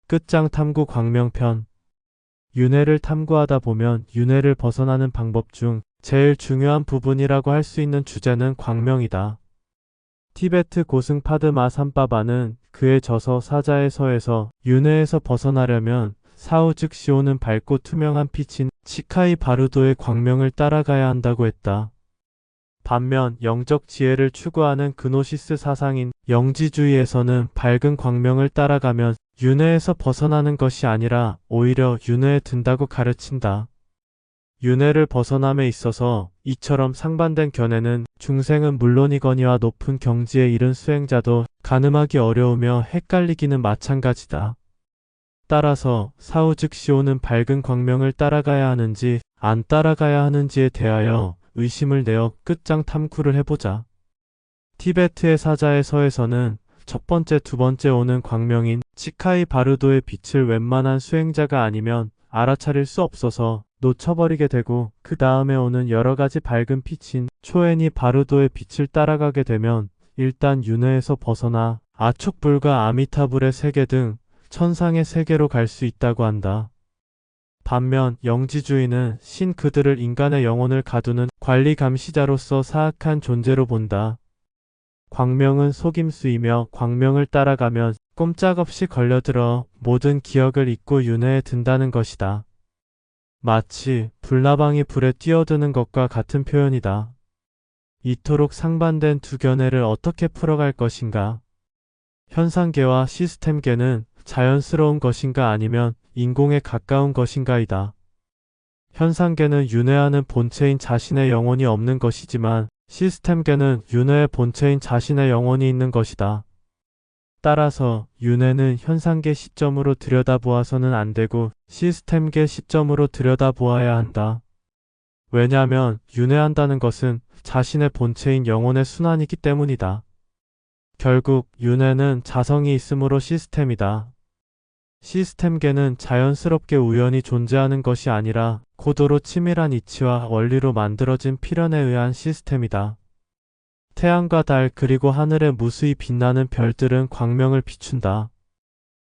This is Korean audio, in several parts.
끝장 탐구 광명편. 윤회를 탐구하다 보면 윤회를 벗어나는 방법 중 제일 중요한 부분이라고 할 수 있는 주제는 광명이다. 티베트 고승 파드마 삼바바는 그의 저서 사자의 서에서 윤회에서 벗어나려면 사후 즉시 오는 밝고 투명한 빛인 치카이 바루도의 광명을 따라가야 한다고 했다. 반면 영적 지혜를 추구하는 그노시스 사상인 영지주의에서는 밝은 광명을 따라가면 윤회에서 벗어나는 것이 아니라 오히려 윤회에 든다고 가르친다. 윤회를 벗어남에 있어서 이처럼 상반된 견해는 중생은 물론이거니와 높은 경지에 이른 수행자도 가늠하기 어려우며 헷갈리기는 마찬가지다. 따라서 사후 즉시 오는 밝은 광명을 따라가야 하는지 안 따라가야 하는지에 대하여 의심을 내어 끝장 탐구를 해보자. 티베트의 사자의 서에서는 첫 번째, 두 번째 오는 광명인 치카이 바르도의 빛을 웬만한 수행자가 아니면 알아차릴 수 없어서 놓쳐버리게 되고 그 다음에 오는 여러가지 밝은 빛인 초에니 바르도의 빛을 따라가게 되면 일단 윤회에서 벗어나 아촉불과 아미타불의 세계 등 천상의 세계로 갈 수 있다고 한다. 반면 영지주의는 신 그들을 인간의 영혼을 가두는 관리 감시자로서 사악한 존재로 본다. 광명은 속임수이며 광명을 따라가면 꼼짝없이 걸려들어 모든 기억을 잊고 윤회에 든다는 것이다. 마치 불나방이 불에 뛰어드는 것과 같은 표현이다. 이토록 상반된 두 견해를 어떻게 풀어갈 것인가? 현상계와 시스템계는 자연스러운 것인가 아니면 인공에 가까운 것인가이다. 현상계는 윤회하는 본체인 자신의 영혼이 없는 것이지만 시스템계는 윤회의 본체인 자신의 영혼이 있는 것이다. 따라서 윤회는 현상계 시점으로 들여다보아서는 안 되고 시스템계 시점으로 들여다보아야 한다. 왜냐하면 윤회한다는 것은 자신의 본체인 영혼의 순환이기 때문이다. 결국 윤회는 자성이 있으므로 시스템이다. 시스템계는 자연스럽게 우연히 존재하는 것이 아니라 고도로 치밀한 이치와 원리로 만들어진 필연에 의한 시스템이다. 태양과 달 그리고 하늘에 무수히 빛나는 별들은 광명을 비춘다.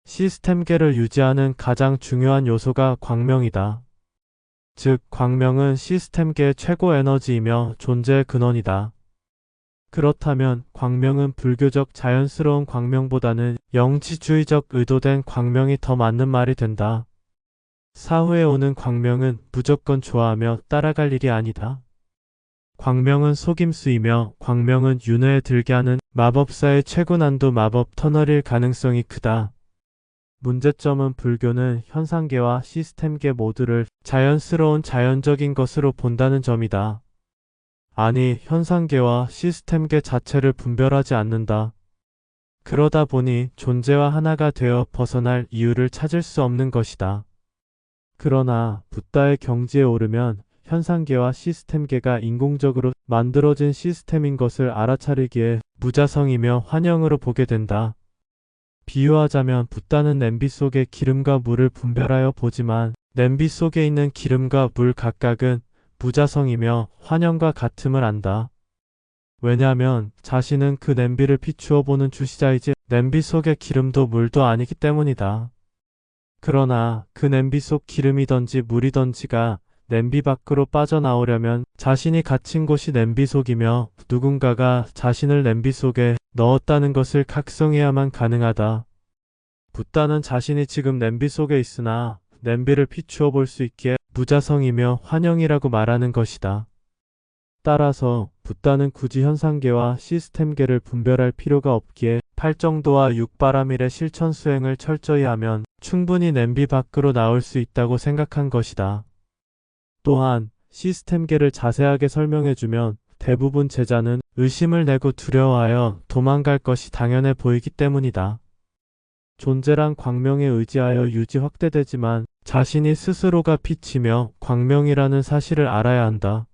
시스템계를 유지하는 가장 중요한 요소가 광명이다. 즉, 광명은 시스템계의 최고 에너지이며 존재의 근원이다. 그렇다면 광명은 불교적 자연스러운 광명보다는 영지주의적 의도된 광명이 더 맞는 말이 된다. 사후에 오는 광명은 무조건 좋아하며 따라갈 일이 아니다. 광명은 속임수이며 광명은 윤회에 들게 하는 마법사의 최고 난도 마법 터널일 가능성이 크다. 문제점은 불교는 현상계와 시스템계 모두를 자연스러운 자연적인 것으로 본다는 점이다. 아니, 현상계와 시스템계 자체를 분별하지 않는다. 그러다 보니 존재와 하나가 되어 벗어날 이유를 찾을 수 없는 것이다. 그러나 붓다의 경지에 오르면 현상계와 시스템계가 인공적으로 만들어진 시스템인 것을 알아차리기에 무자성이며 환영으로 보게 된다. 비유하자면 붓다는 냄비 속의 기름과 물을 분별하여 보지만 냄비 속에 있는 기름과 물 각각은 무자성이며 환영과 같음을 안다. 왜냐하면 자신은 그 냄비를 비추어 보는 주시자이지 냄비 속의 기름도 물도 아니기 때문이다. 그러나 그 냄비 속 기름이던지 물이던지가 냄비 밖으로 빠져나오려면 자신이 갇힌 곳이 냄비 속이며 누군가가 자신을 냄비 속에 넣었다는 것을 각성해야만 가능하다. 붓다는 자신이 지금 냄비 속에 있으나 냄비를 비추어 볼 수 있기에 무자성이며 환영이라고 말하는 것이다. 따라서 붓다는 굳이 현상계와 시스템계를 분별할 필요가 없기에 팔정도와 육바라밀의 실천 수행을 철저히 하면 충분히 냄비 밖으로 나올 수 있다고 생각한 것이다. 또한 시스템계를 자세하게 설명해주면 대부분 제자는 의심을 내고 두려워하여 도망갈 것이 당연해 보이기 때문이다. 존재란 광명에 의지하여 유지 확대되지만 자신이 스스로가 빛이며 광명이라는 사실을 알아야 한다.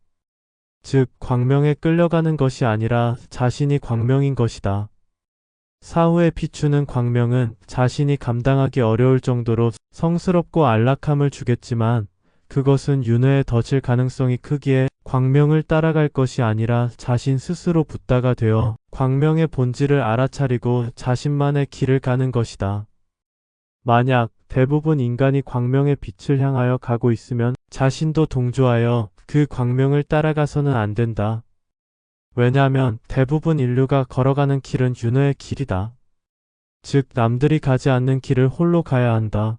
즉, 광명에 끌려가는 것이 아니라 자신이 광명인 것이다. 사후에 비추는 광명은 자신이 감당하기 어려울 정도로 성스럽고 안락함을 주겠지만 그것은 윤회에 덫일 가능성이 크기에 광명을 따라갈 것이 아니라 자신 스스로 붓다가 되어 광명의 본질을 알아차리고 자신만의 길을 가는 것이다. 만약 대부분 인간이 광명의 빛을 향하여 가고 있으면 자신도 동조하여 그 광명을 따라가서는 안 된다. 왜냐하면 대부분 인류가 걸어가는 길은 윤회의 길이다. 즉 남들이 가지 않는 길을 홀로 가야 한다.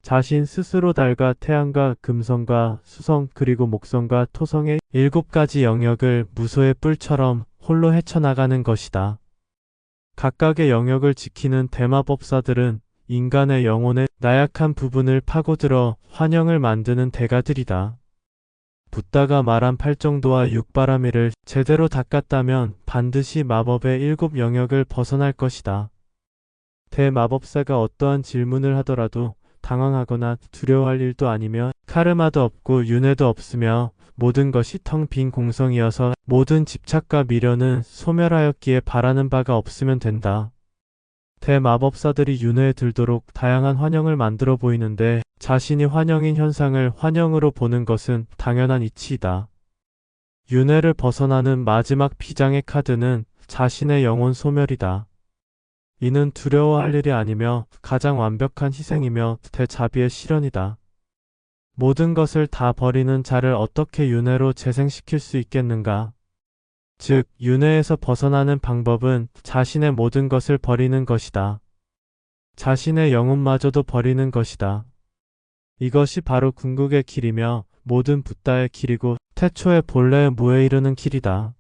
자신 스스로 달과 태양과 금성과 수성 그리고 목성과 토성의 7가지 영역을 무소의 뿔처럼 홀로 헤쳐나가는 것이다. 각각의 영역을 지키는 대마법사들은 인간의 영혼의 나약한 부분을 파고들어 환영을 만드는 대가들이다. 붓다가 말한 팔정도와 육바라밀을 제대로 닦았다면 반드시 마법의 7영역을 벗어날 것이다. 대마법사가 어떠한 질문을 하더라도 당황하거나 두려워할 일도 아니며 카르마도 없고 윤회도 없으며 모든 것이 텅 빈 공성이어서 모든 집착과 미련은 소멸하였기에 바라는 바가 없으면 된다. 대마법사들이 윤회에 들도록 다양한 환영을 만들어 보이는데 자신이 환영인 현상을 환영으로 보는 것은 당연한 이치이다. 윤회를 벗어나는 마지막 비장의 카드는 자신의 영혼 소멸이다. 이는 두려워할 일이 아니며 가장 완벽한 희생이며 대자비의 실현이다. 모든 것을 다 버리는 자를 어떻게 윤회로 재생시킬 수 있겠는가? 즉, 윤회에서 벗어나는 방법은 자신의 모든 것을 버리는 것이다. 자신의 영혼마저도 버리는 것이다. 이것이 바로 궁극의 길이며 모든 붓다의 길이고 태초의 본래의 무에 이르는 길이다.